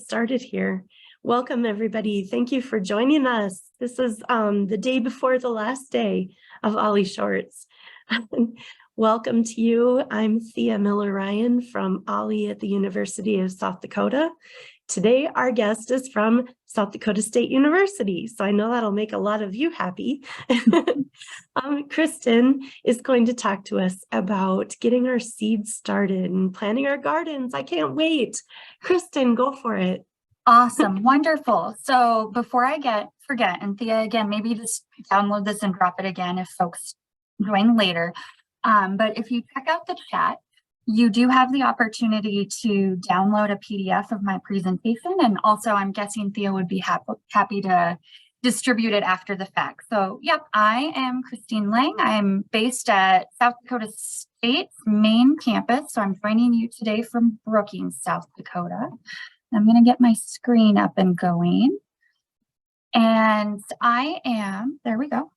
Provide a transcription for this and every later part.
started here. Welcome, everybody. Thank you for joining us. This is the day before the last day of Ollie Shorts. Welcome to you. I'm Thea Miller-Ryan from Ollie at the University of South Dakota. Today, our guest is from South Dakota State University, so I know that'll make a lot of you happy. Kristine is going to talk to us about getting our seeds started and planting our gardens. I can't wait. Kristine, go for it. Awesome. Wonderful. So before I forget, and Thea, again, maybe just download this and drop it again if folks join later. But if you check out the chat, you do have the opportunity to download a PDF of my presentation. And also, I'm guessing Thea would be happy to distribute it after the fact. So, yep, I am Kristine Lang. I'm based at South Dakota State's main campus. So I'm joining you today from Brookings, South Dakota. I'm going to get my screen up and going. And there we go.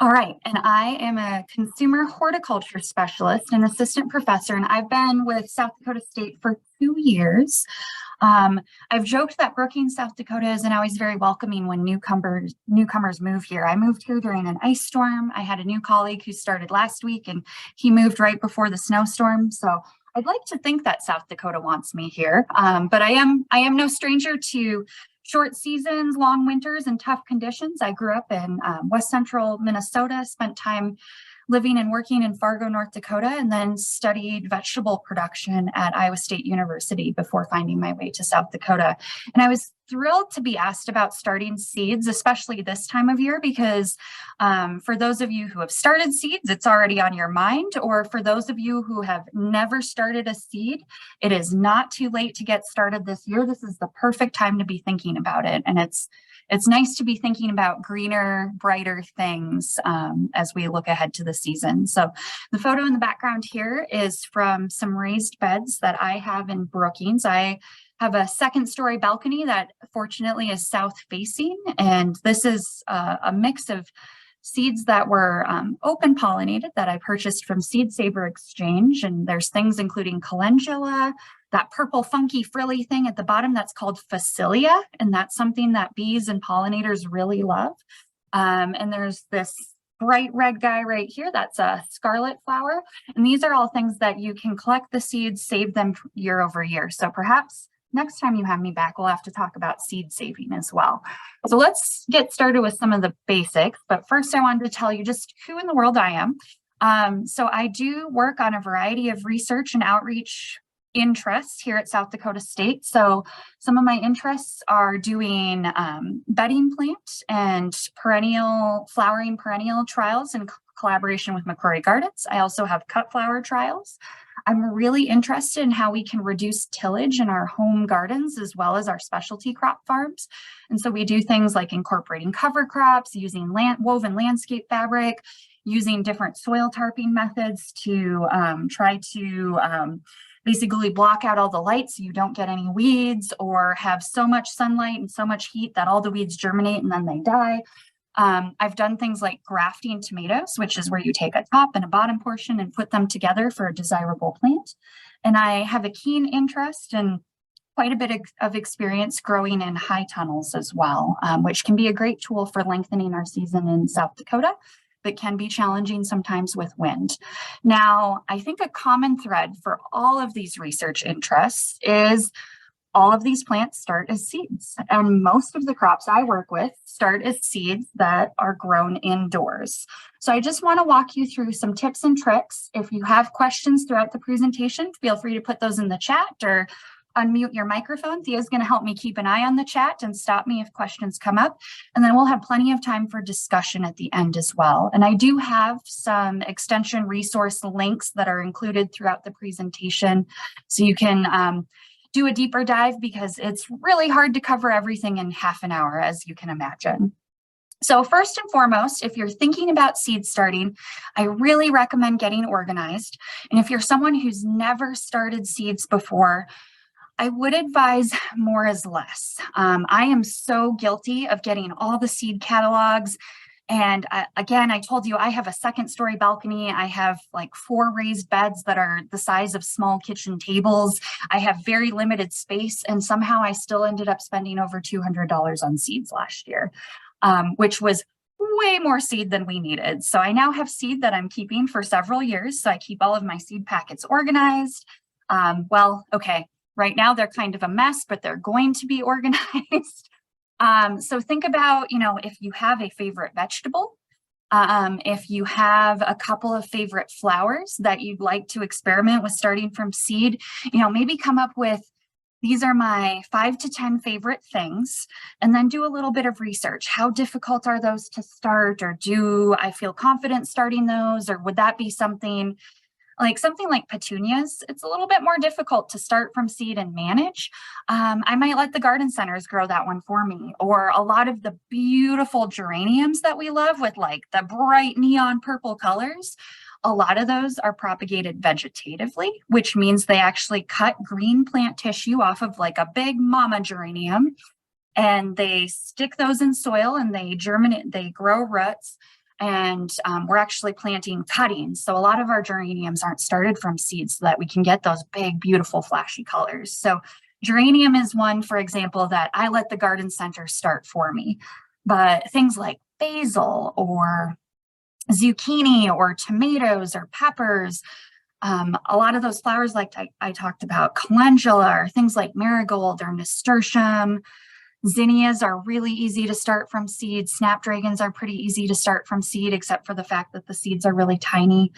All right, and I am a consumer horticulture specialist and assistant professor, and I've been with South Dakota State for 2 years. I've joked that Brookings, South Dakota isn't always very welcoming when newcomers move here. I moved here during an ice storm. I had a new colleague who started last week, and he moved right before the snowstorm. So I'd like to think that South Dakota wants me here, but I am no stranger to short seasons, long winters, and tough conditions. I grew up in West Central Minnesota, spent time living and working in Fargo, North Dakota, and then studied vegetable production at Iowa State University before finding my way to South Dakota. And I was thrilled to be asked about starting seeds, especially this time of year, because for those of you who have started seeds, it's already on your mind, or for those of you who have never started a seed, it is not too late to get started this year. This is the perfect time to be thinking about it. And it's nice to be thinking about greener, brighter things as we look ahead to the season. So the photo in the background here is from some raised beds that I have in Brookings. I have a second-story balcony that fortunately is south-facing, and this is a mix of seeds that were open pollinated that I purchased from Seed Saver Exchange. And there's things including calendula, that purple funky frilly thing at the bottom that's called Phacelia, and that's something that bees and pollinators really love. And there's this bright red guy right here, that's a scarlet flower. And these are all things that you can collect the seeds, save them year over year. So perhaps next time you have me back, we'll have to talk about seed saving as well. So let's get started with some of the basics. But first, I wanted to tell you just who in the world I am. So I do work on a variety of research and outreach interests here at South Dakota State. So some of my interests are doing bedding plant and flowering perennial trials in collaboration with McCrory Gardens. I also have cut flower trials. I'm really interested in how we can reduce tillage in our home gardens as well as our specialty crop farms. And so we do things like incorporating cover crops, using woven landscape fabric, using different soil tarping methods to try to basically block out all the light so you don't get any weeds, or have so much sunlight and so much heat that all the weeds germinate and then they die. I've done things like grafting tomatoes, which is where you take a top and a bottom portion and put them together for a desirable plant. And I have a keen interest and quite a bit of experience growing in high tunnels as well, which can be a great tool for lengthening our season in South Dakota, but can be challenging sometimes with wind. Now, I think a common thread for all of these research interests is all of these plants start as seeds, and most of the crops I work with start as seeds that are grown indoors. So I just want to walk you through some tips and tricks. If you have questions throughout the presentation, feel free to put those in the chat or unmute your microphone. Thea's going to help me keep an eye on the chat and stop me if questions come up. And then we'll have plenty of time for discussion at the end as well. And I do have some extension resource links that are included throughout the presentation, so you can do a deeper dive, because it's really hard to cover everything in half an hour, as you can imagine. So first and foremost, if you're thinking about seed starting, I really recommend getting organized. And if you're someone who's never started seeds before, I would advise more is less. I am so guilty of getting all the seed catalogs, And again, I told you I have a second-story balcony. I have like 4 raised beds that are the size of small kitchen tables. I have very limited space, and somehow I still ended up spending over $200 on seeds last year, which was way more seed than we needed. So I now have seed that I'm keeping for several years. So I keep all of my seed packets organized. Okay, right now they're kind of a mess, but they're going to be organized. So think about, if you have a favorite vegetable, if you have a couple of favorite flowers that you'd like to experiment with starting from seed, maybe come up with, these are my 5 to 10 favorite things, and then do a little bit of research. How difficult are those to start, or do I feel confident starting those, or would that be something like petunias? It's a little bit more difficult to start from seed and manage. I might let the garden centers grow that one for me, or a lot of the beautiful geraniums that we love with like the bright neon purple colors. A lot of those are propagated vegetatively, which means they actually cut green plant tissue off of like a big mama geranium, and they stick those in soil and they germinate, they grow roots. And we're actually planting cuttings. So a lot of our geraniums aren't started from seeds so that we can get those big, beautiful, flashy colors. So geranium is one, for example, that I let the garden center start for me. But things like basil or zucchini or tomatoes or peppers, a lot of those flowers like I talked about, calendula, or things like marigold or nasturtium. Zinnias are really easy to start from seed. Snapdragons are pretty easy to start from seed, except for the fact that the seeds are really tiny.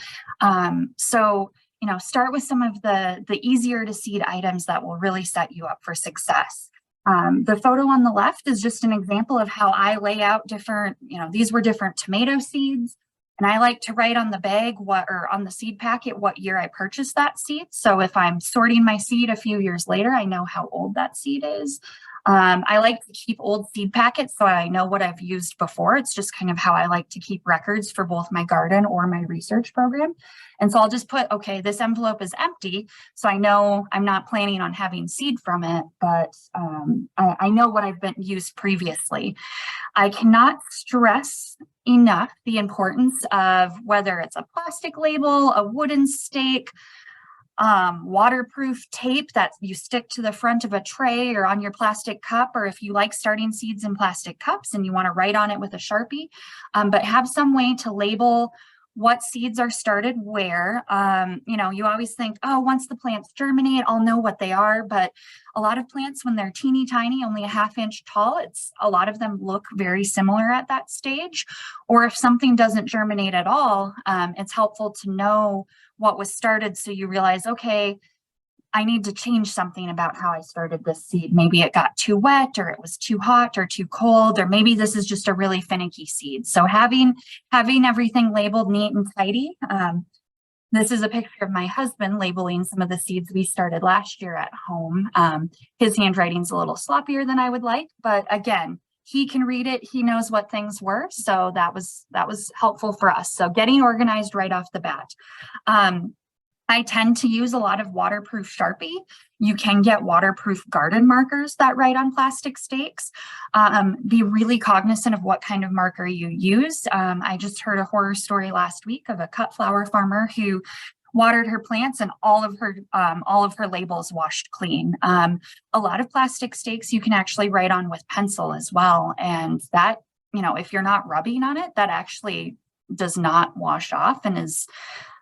So, start with some of the easier to seed items that will really set you up for success. The photo on the left is just an example of how I lay out different, these were different tomato seeds. And I like to write on the bag or on the seed packet what year I purchased that seed. So if I'm sorting my seed a few years later, I know how old that seed is. I like to keep old seed packets so I know what I've used before. It's just kind of how I like to keep records for both my garden or my research program. And so I'll just put, okay, this envelope is empty, so I know I'm not planning on having seed from it, but I know what I've been used previously. I cannot stress enough the importance of whether it's a plastic label, a wooden stake, waterproof tape that you stick to the front of a tray or on your plastic cup, or if you like starting seeds in plastic cups and you want to write on it with a Sharpie, but have some way to label what seeds are started where. You always think, oh, once the plants germinate, I'll know what they are. But a lot of plants, when they're teeny tiny, only a ½ inch tall, a lot of them look very similar at that stage. Or if something doesn't germinate at all, it's helpful to know what was started so you realize, okay, I need to change something about how I started this seed. Maybe it got too wet, or it was too hot or too cold, or maybe this is just a really finicky seed. So having everything labeled neat and tidy. This is a picture of my husband labeling some of the seeds we started last year at home. His handwriting's a little sloppier than I would like, but again, he can read it. He knows what things were. So that was helpful for us. So getting organized right off the bat. I tend to use a lot of waterproof Sharpie. You can get waterproof garden markers that write on plastic stakes. Be really cognizant of what kind of marker you use. I just heard a horror story last week of a cut flower farmer who watered her plants and all of her labels washed clean. A lot of plastic stakes you can actually write on with pencil as well. And that, if you're not rubbing on it, that actually does not wash off and is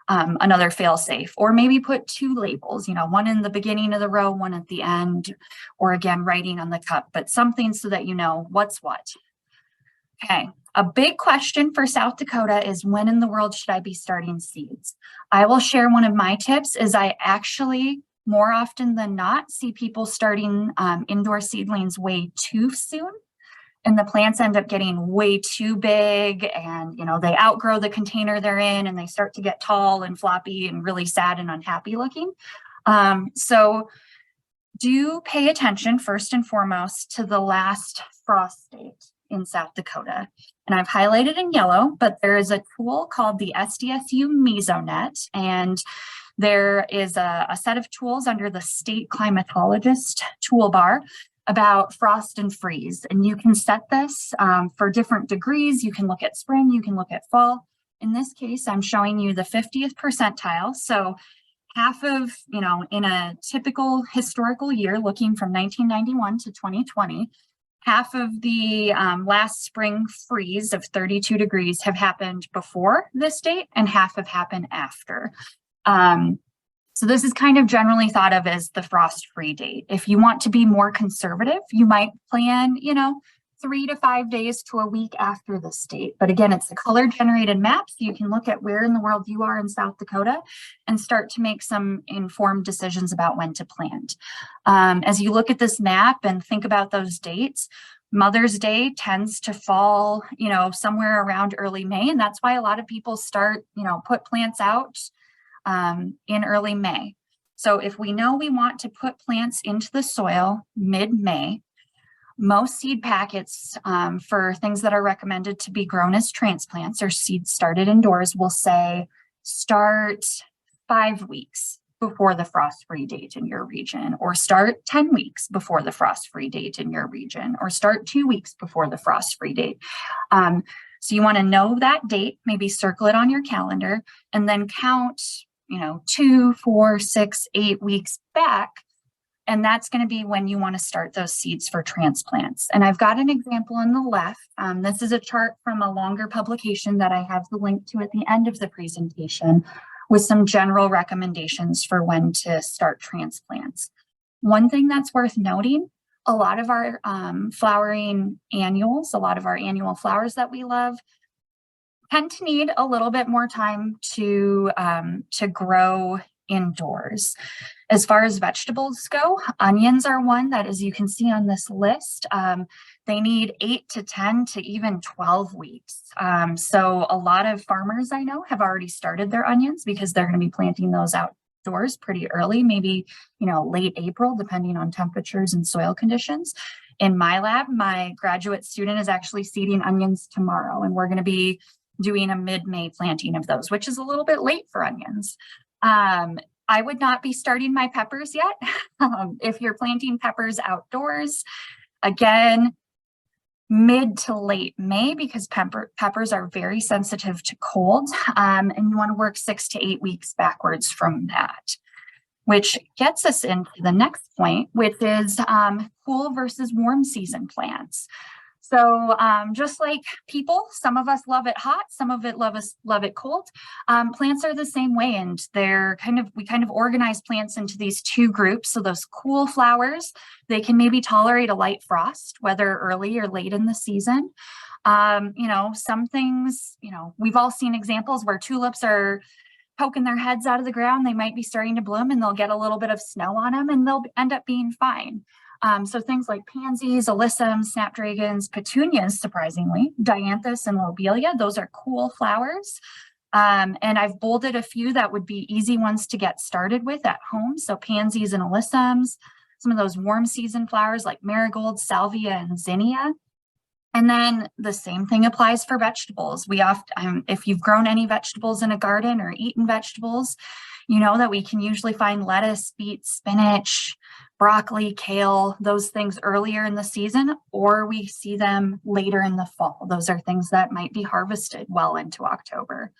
another fail safe. Or maybe put 2 labels, one in the beginning of the row, one at the end, or again, writing on the cup, but something so that you know what's what. Okay, a big question for South Dakota is, when in the world should I be starting seeds? I will share one of my tips is I actually, more often than not, see people starting indoor seedlings way too soon. And the plants end up getting way too big, and they outgrow the container they're in, and they start to get tall and floppy and really sad and unhappy looking. So do pay attention first and foremost to the last frost date in South Dakota. And I've highlighted in yellow, but there is a tool called the SDSU Mesonet, and there is a set of tools under the state climatologist toolbar about frost and freeze. And you can set this for different degrees. You can look at spring, you can look at fall. In this case, I'm showing you the 50th percentile. So half of, in a typical historical year, looking from 1991 to 2020, half of the last spring freeze of 32 degrees have happened before this date and half have happened after. So this is kind of generally thought of as the frost-free date. If you want to be more conservative, you might plan, 3 to 5 days to a week after this date. But again, it's a color-generated map, so you can look at where in the world you are in South Dakota and start to make some informed decisions about when to plant. As you look at this map and think about those dates, Mother's Day tends to fall, somewhere around early May, and that's why a lot of people start, put plants out in early May. So if we know we want to put plants into the soil mid-May, most seed packets for things that are recommended to be grown as transplants or seeds started indoors will say start 5 weeks before the frost-free date in your region, or start 10 weeks before the frost-free date in your region, or start 2 weeks before the frost-free date. So you want to know that date, maybe circle it on your calendar, and then count 2, 4, 6, 8 weeks back. And that's going to be when you want to start those seeds for transplants. And I've got an example on the left. This is a chart from a longer publication that I have the link to at the end of the presentation with some general recommendations for when to start transplants. One thing that's worth noting, a lot of our flowering annuals, a lot of our annual flowers that we love, tend to need a little bit more time to grow indoors. As far as vegetables go, onions are one that, as you can see on this list, they need 8 to 10 to even 12 weeks. So a lot of farmers I know have already started their onions because they're going to be planting those outdoors pretty early, maybe, late April, depending on temperatures and soil conditions. In my lab, my graduate student is actually seeding onions tomorrow, and we're going to be doing a mid-May planting of those, which is a little bit late for onions. I would not be starting my peppers yet. If you're planting peppers outdoors, again, mid to late May, because peppers are very sensitive to cold, and you want to work 6 to 8 weeks backwards from that, which gets us into the next point, which is cool versus warm season plants. So just like people, some of us love it hot, some of it love it cold. Plants are the same way, and we kind of organize plants into these two groups. So those cool flowers, they can maybe tolerate a light frost, whether early or late in the season. Some things, we've all seen examples where tulips are poking their heads out of the ground. They might be starting to bloom, and they'll get a little bit of snow on them, and they'll end up being fine. So things like pansies, alyssums, snapdragons, petunias, surprisingly, dianthus and lobelia, those are cool flowers. And I've bolded a few that would be easy ones to get started with at home. So pansies and alyssums, some of those warm season flowers like marigold, salvia, and zinnia. And then the same thing applies for vegetables. We often, if you've grown any vegetables in a garden or eaten vegetables, you know that we can usually find lettuce, beets, spinach, broccoli, kale, those things earlier in the season, or we see them later in the fall. Those are things that might be harvested well into October.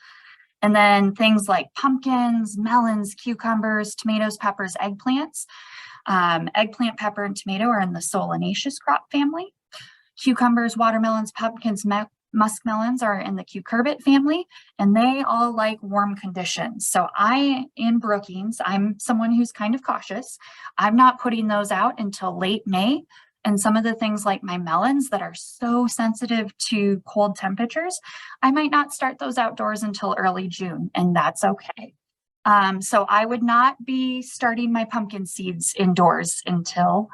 And then things like pumpkins, melons, cucumbers, tomatoes, peppers, eggplants. Eggplant, pepper, and tomato are in the solanaceous crop family. Cucumbers, watermelons, pumpkins, muskmelons are in the cucurbit family, and they all like warm conditions. So in Brookings, I'm someone who's kind of cautious. I'm not putting those out until late May. And some of the things like my melons that are so sensitive to cold temperatures, I might not start those outdoors until early June, and that's okay. So I would not be starting my pumpkin seeds indoors until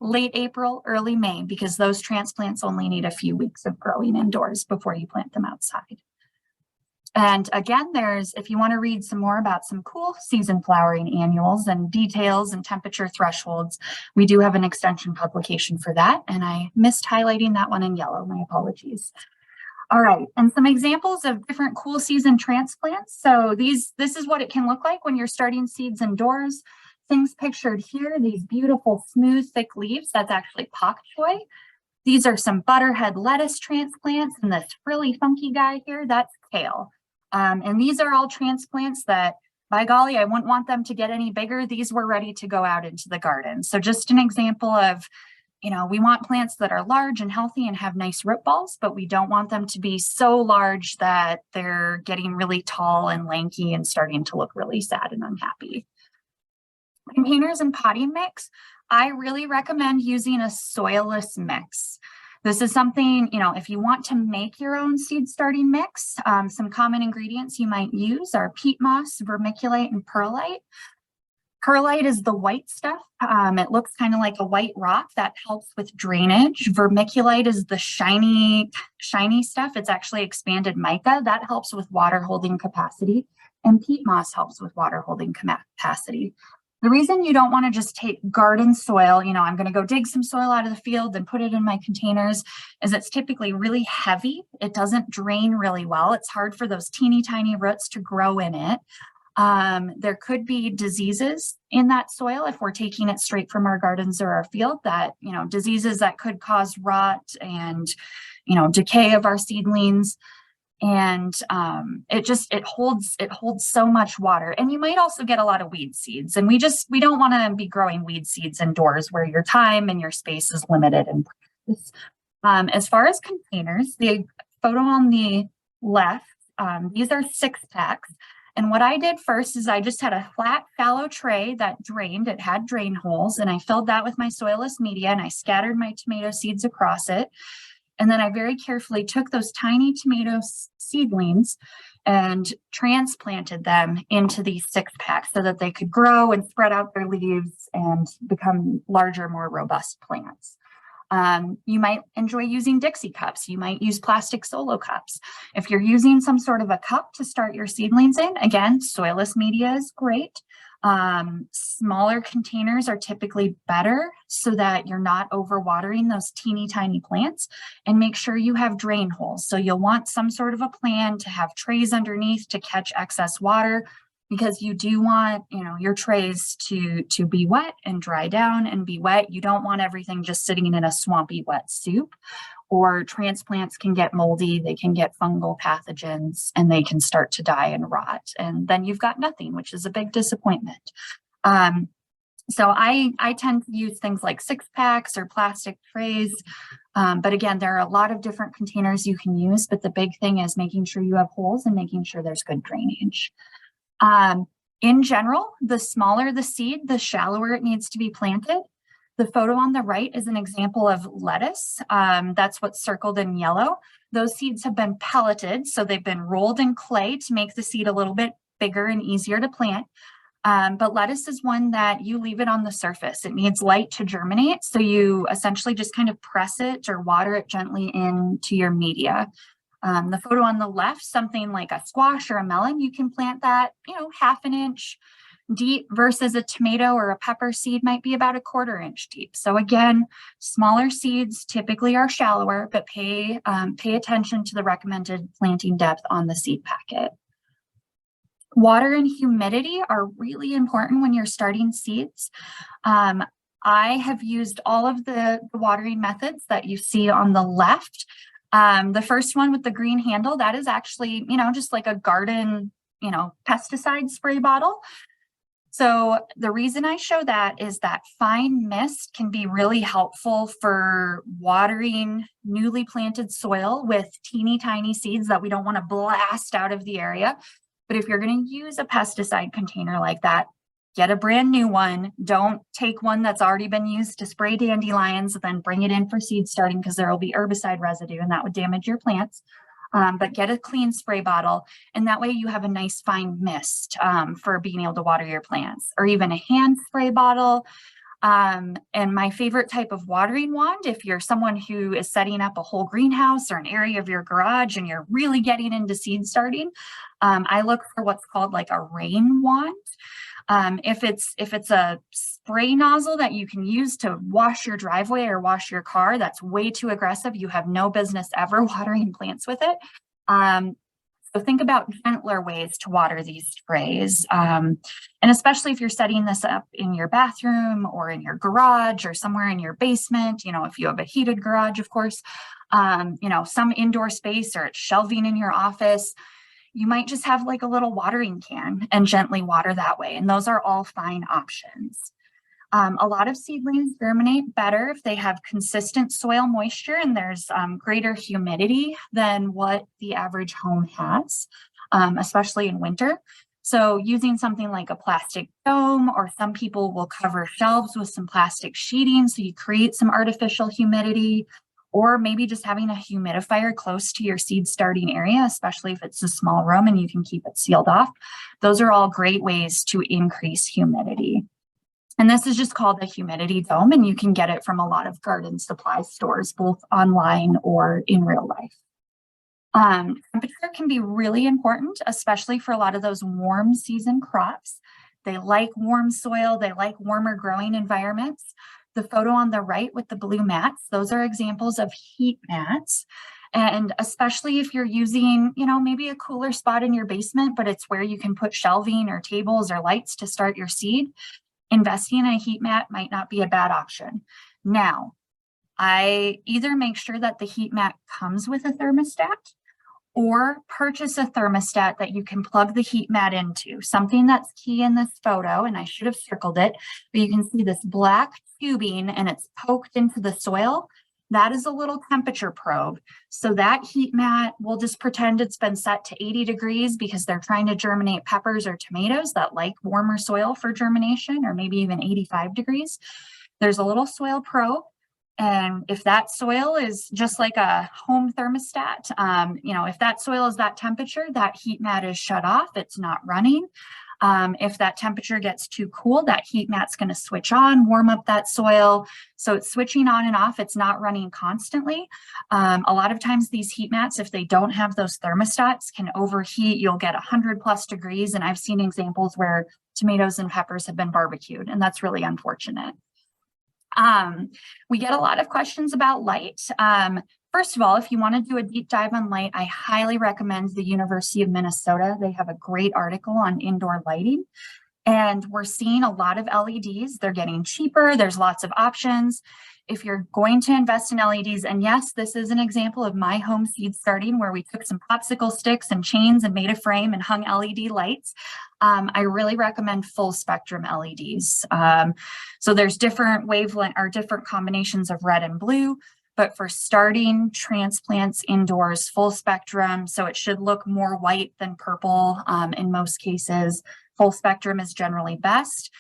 late April, early May, because those transplants only need a few weeks of growing indoors before you plant them outside. And again, if you want to read some more about some cool season flowering annuals and details and temperature thresholds, we do have an extension publication for that. And I missed highlighting that one in yellow, my apologies. All right, and some examples of different cool season transplants. So this is what it can look like when you're starting seeds indoors. things pictured here, these beautiful, smooth, thick leaves, that's actually pak choi. These are some butterhead lettuce transplants, and this frilly, funky guy here, that's kale. And these are all transplants that, by golly, I wouldn't want them to get any bigger. These were ready to go out into the garden. So just an example of, we want plants that are large and healthy and have nice root balls, but we don't want them to be so large that they're getting really tall and lanky and starting to look really sad and unhappy. Containers and potting mix, I really recommend using a soilless mix. This is something, if you want to make your own seed starting mix, some common ingredients you might use are peat moss, vermiculite, and perlite. Perlite is the white stuff. It looks kind of like a white rock that helps with drainage. Vermiculite is the shiny stuff. It's actually expanded mica that helps with water holding capacity. And peat moss helps with water holding capacity. The reason you don't want to just take garden soil, I'm going to go dig some soil out of the field and put it in my containers, is it's typically really heavy. It doesn't drain really well. It's hard for those teeny tiny roots to grow in it. There could be diseases in that soil if we're taking it straight from our gardens or our field, that, diseases that could cause rot and, decay of our seedlings. And it holds so much water. And you might also get a lot of weed seeds. And we don't want to be growing weed seeds indoors where your time and your space is limited. And as far as containers, the photo on the left, these are 6-packs. And what I did first is I just had a flat, fallow tray that drained. It had drain holes, and I filled that with my soilless media, and I scattered my tomato seeds across it. And then I very carefully took those tiny tomato seedlings and transplanted them into these 6-packs so that they could grow and spread out their leaves and become larger, more robust plants. You might enjoy using Dixie cups. You might use plastic solo cups. If you're using some sort of a cup to start your seedlings in, again, soilless media is great. Smaller containers are typically better so that you're not overwatering those teeny tiny plants, and make sure you have drain holes. So you'll want some sort of a plan to have trays underneath to catch excess water, because you do want, your trays to be wet and dry down and be wet. You don't want everything just sitting in a swampy wet soup, or transplants can get moldy, they can get fungal pathogens, and they can start to die and rot. And then you've got nothing, which is a big disappointment. So I tend to use things like 6-packs or plastic trays. But again, there are a lot of different containers you can use, but the big thing is making sure you have holes and making sure there's good drainage. In general, the smaller the seed, the shallower it needs to be planted. The photo on the right is an example of lettuce. That's what's circled in yellow. Those seeds have been pelleted, so they've been rolled in clay to make the seed a little bit bigger and easier to plant. But lettuce is one that you leave it on the surface. It needs light to germinate, so you essentially just kind of press it or water it gently into your media. The photo on the left, something like a squash or a melon, you can plant that, 1/2 inch deep, versus a tomato or a pepper seed might be about 1/4 inch deep. So again, smaller seeds typically are shallower, but pay attention to the recommended planting depth on the seed packet. Water and humidity are really important when you're starting seeds. I have used all of the watering methods that you see on the left. The first one with the green handle, that is actually, just like a garden, pesticide spray bottle. So the reason I show that is that fine mist can be really helpful for watering newly planted soil with teeny tiny seeds that we don't want to blast out of the area. But if you're going to use a pesticide container like that, get a brand new one. Don't take one that's already been used to spray dandelions, then bring it in for seed starting, because there will be herbicide residue and that would damage your plants. But get a clean spray bottle, and that way you have a nice fine mist for being able to water your plants, or even a hand spray bottle. And my favorite type of watering wand, if you're someone who is setting up a whole greenhouse or an area of your garage and you're really getting into seed starting, I look for what's called like a rain wand. If it's a spray nozzle that you can use to wash your driveway or wash your car, that's way too aggressive. You have no business ever watering plants with it. So think about gentler ways to water these sprays. And especially if you're setting this up in your bathroom or in your garage or somewhere in your basement, if you have a heated garage, of course, some indoor space or it's shelving in your office, you might just have like a little watering can and gently water that way. And those are all fine options. A lot of seedlings germinate better if they have consistent soil moisture and there's greater humidity than what the average home has, especially in winter. So using something like a plastic dome, or some people will cover shelves with some plastic sheeting so you create some artificial humidity, or maybe just having a humidifier close to your seed starting area, especially if it's a small room and you can keep it sealed off. Those are all great ways to increase humidity. And this is just called the humidity dome, and you can get it from a lot of garden supply stores, both online or in real life. Temperature can be really important, especially for a lot of those warm season crops. They like warm soil, they like warmer growing environments. The photo on the right with the blue mats, those are examples of heat mats. And especially if you're using, maybe a cooler spot in your basement, but it's where you can put shelving or tables or lights to start your seed, investing in a heat mat might not be a bad option. Now, I either make sure that the heat mat comes with a thermostat or purchase a thermostat that you can plug the heat mat into. Something that's key in this photo, and I should have circled it, but you can see this black tubing and it's poked into the soil. That is a little temperature probe. So that heat mat, we'll just pretend it's been set to 80 degrees because they're trying to germinate peppers or tomatoes that like warmer soil for germination, or maybe even 85 degrees. There's a little soil probe. And if that soil is just like a home thermostat, if that soil is that temperature, that heat mat is shut off, it's not running. If that temperature gets too cool, that heat mat's going to switch on, warm up that soil. So it's switching on and off. It's not running constantly. A lot of times these heat mats, if they don't have those thermostats, can overheat. You'll get 100+ degrees. And I've seen examples where tomatoes and peppers have been barbecued, and that's really unfortunate. We get a lot of questions about light. First of all, if you want to do a deep dive on light, I highly recommend the University of Minnesota. They have a great article on indoor lighting, and we're seeing a lot of LEDs. They're getting cheaper. There's lots of options. If you're going to invest in LEDs, and yes, this is an example of my home seed starting where we took some popsicle sticks and chains and made a frame and hung LED lights. I really recommend full spectrum LEDs. So there's different wavelength or different combinations of red and blue. But for starting transplants indoors, full spectrum, so it should look more white than purple in most cases. Full spectrum is generally best.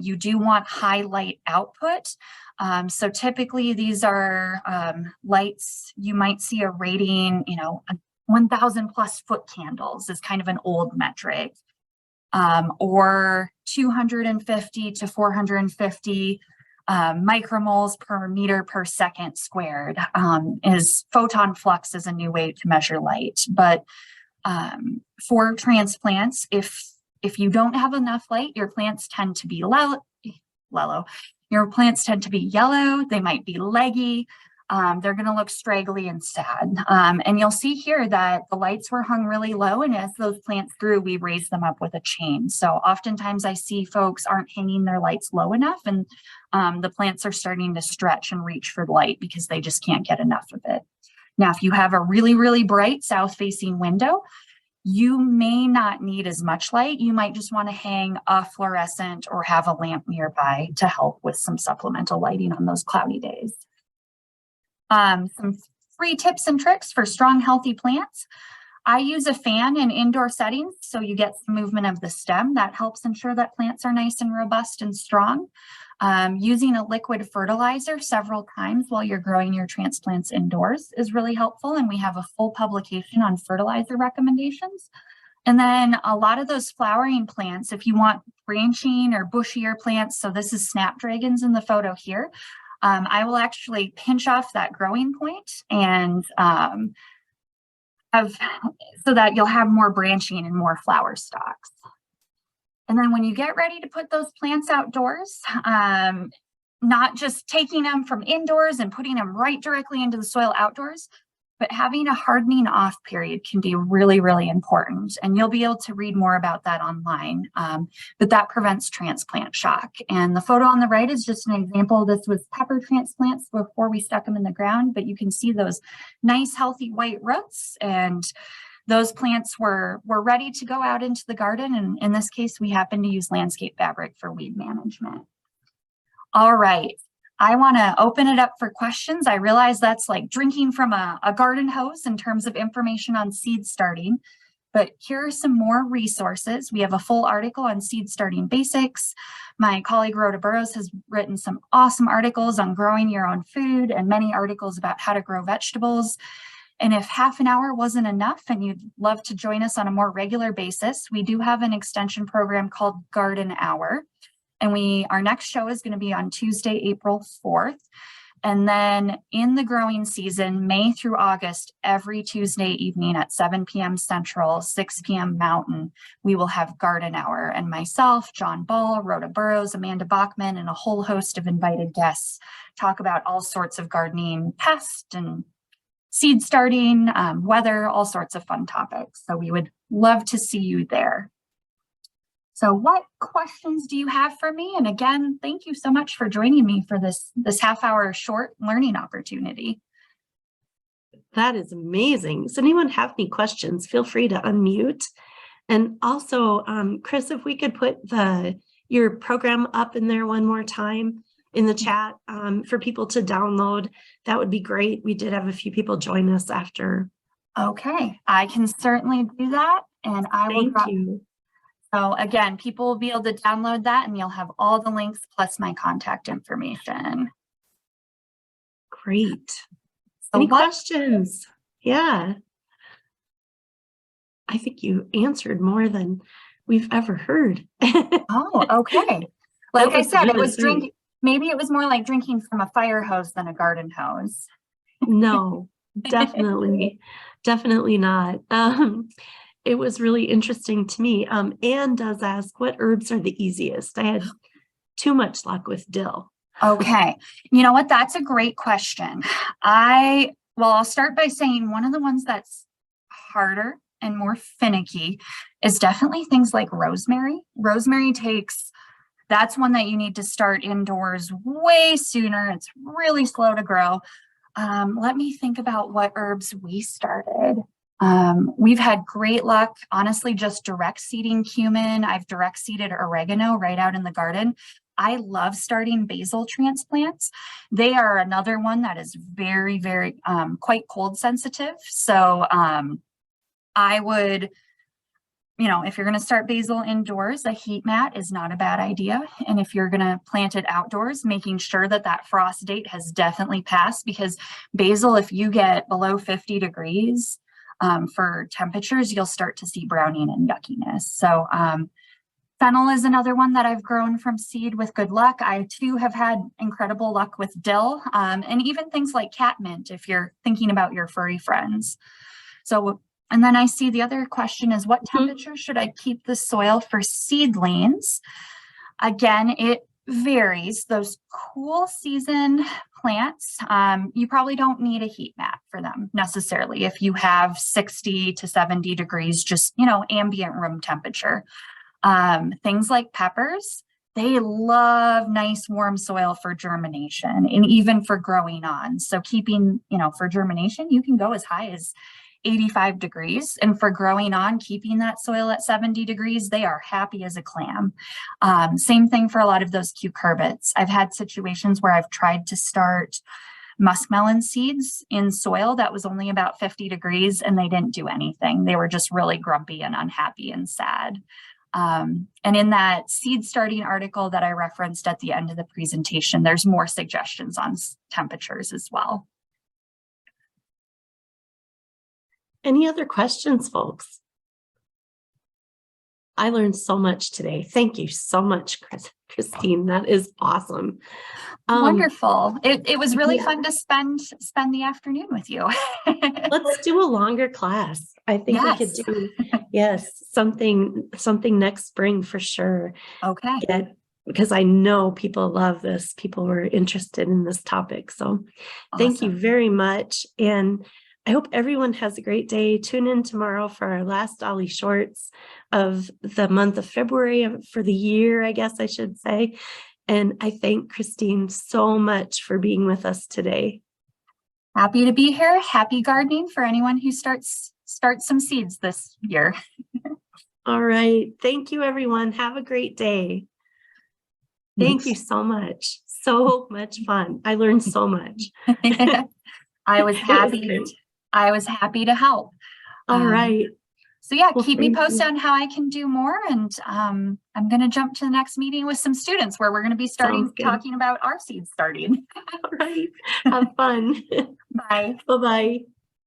You do want high light output. So typically these are lights, you might see a rating, 1,000+ foot candles is kind of an old metric, or 250 to 450 micromoles per meter per second squared. Is photon flux is a new way to measure light. But for transplants, if you don't have enough light, your plants tend to be your plants tend to be yellow, they might be leggy, they're going to look straggly and sad. And you'll see here that the lights were hung really low, and as those plants grew, we raised them up with a chain. So oftentimes I see folks aren't hanging their lights low enough, and the plants are starting to stretch and reach for light because they just can't get enough of it. Now, if you have a really, really bright south-facing window, you may not need as much light. You might just want to hang a fluorescent or have a lamp nearby to help with some supplemental lighting on those cloudy days. Some free tips and tricks for strong, healthy plants. I use a fan in indoor settings, so you get some movement of the stem. That helps ensure that plants are nice and robust and strong. Using a liquid fertilizer several times while you're growing your transplants indoors is really helpful, and we have a full publication on fertilizer recommendations. And then a lot of those flowering plants, if you want branching or bushier plants, so this is snapdragons in the photo here, I will actually pinch off that growing point and so that you'll have more branching and more flower stalks. And then when you get ready to put those plants outdoors, not just taking them from indoors and putting them right directly into the soil outdoors, but having a hardening off period can be really, really important. And you'll be able to read more about that online, but that prevents transplant shock. And the photo on the right is just an example. This was pepper transplants before we stuck them in the ground, but you can see those nice, healthy white roots, and those plants were ready to go out into the garden. And in this case, we happen to use landscape fabric for weed management. All right. I want to open it up for questions. I realize that's like drinking from a garden hose in terms of information on seed starting, but here are some more resources. We have a full article on seed starting basics. My colleague Rhoda Burrows has written some awesome articles on growing your own food and many articles about how to grow vegetables. And if half an hour wasn't enough and you'd love to join us on a more regular basis, we do have an extension program called Garden Hour. And our next show is going to be on Tuesday, April 4th. And then in the growing season, May through August, every Tuesday evening at 7 p.m. Central, 6 p.m. Mountain, we will have Garden Hour. And myself, John Ball, Rhoda Burrows, Amanda Bachman, and a whole host of invited guests talk about all sorts of gardening pests and seed starting, weather, all sorts of fun topics. So we would love to see you there. So what questions do you have for me? And again, thank you so much for joining me for this half-hour short learning opportunity. That is amazing. Does anyone have any questions? Feel free to unmute. And also, Chris, if we could put your program up in there one more time in the chat for people to download, that would be great. We did have a few people join us after. Okay, I can certainly do that. And I will Thank you. So again, people will be able to download that and you'll have all the links plus my contact information. Great. So any questions? Yeah. I think you answered more than we've ever heard. Oh, okay. Like I said, really it was great. drinking. Maybe it was more like drinking from a fire hose than a garden hose. No, definitely not. It was really interesting to me. Anne does ask, what herbs are the easiest? I had too much luck with dill. Okay. You know what? That's a great question. I'll start by saying one of the ones that's harder and more finicky is definitely things like rosemary. Rosemary that's one that you need to start indoors way sooner. It's really slow to grow. Let me think about what herbs we started. We've had great luck, honestly, just direct seeding cumin. I've direct seeded oregano right out in the garden. I love starting basil transplants. They are another one that is very, very quite cold sensitive. So I would, if you're going to start basil indoors, a heat mat is not a bad idea. And if you're going to plant it outdoors, making sure that frost date has definitely passed, because basil, if you get below 50 degrees, for temperatures, you'll start to see browning and yuckiness. So fennel is another one that I've grown from seed with good luck. I too have had incredible luck with dill, and even things like catmint if you're thinking about your furry friends. So, and then I see the other question is, what temperature should I keep the soil for seedlings? Again, it varies. Those cool season plants, you probably don't need a heat mat for them necessarily. If you have 60 to 70 degrees, just, ambient room temperature. Things like peppers, they love nice warm soil for germination and even for growing on. So keeping, for germination, you can go as high as 85 degrees. And for growing on, keeping that soil at 70 degrees, they are happy as a clam. Same thing for a lot of those cucurbits. I've had situations where I've tried to start muskmelon seeds in soil that was only about 50 degrees and they didn't do anything. They were just really grumpy and unhappy and sad. And in that seed starting article that I referenced at the end of the presentation, there's more suggestions on temperatures as well. Any other questions, folks? I learned so much today. Thank you so much, Kristine. That is awesome. Wonderful. It was really fun to spend the afternoon with you. Let's do a longer class. I think we could do, something next spring for sure. Okay. Because I know people love this. People were interested in this topic. So thank you very much. And I hope everyone has a great day. Tune in tomorrow for our last Ollie Shorts of the month of February, for the year, I guess I should say. And I thank Kristine so much for being with us today. Happy to be here. Happy gardening for anyone who starts some seeds this year. All right. Thank you, everyone. Have a great day. Thank you so much. So much fun. I learned so much. I was happy to help. All right. So yeah, Well, keep me posted you. on how I can do more. And I'm going to jump to the next meeting with some students where we're going to be talking about our seeds starting. All right. Have fun. Bye. Bye-bye.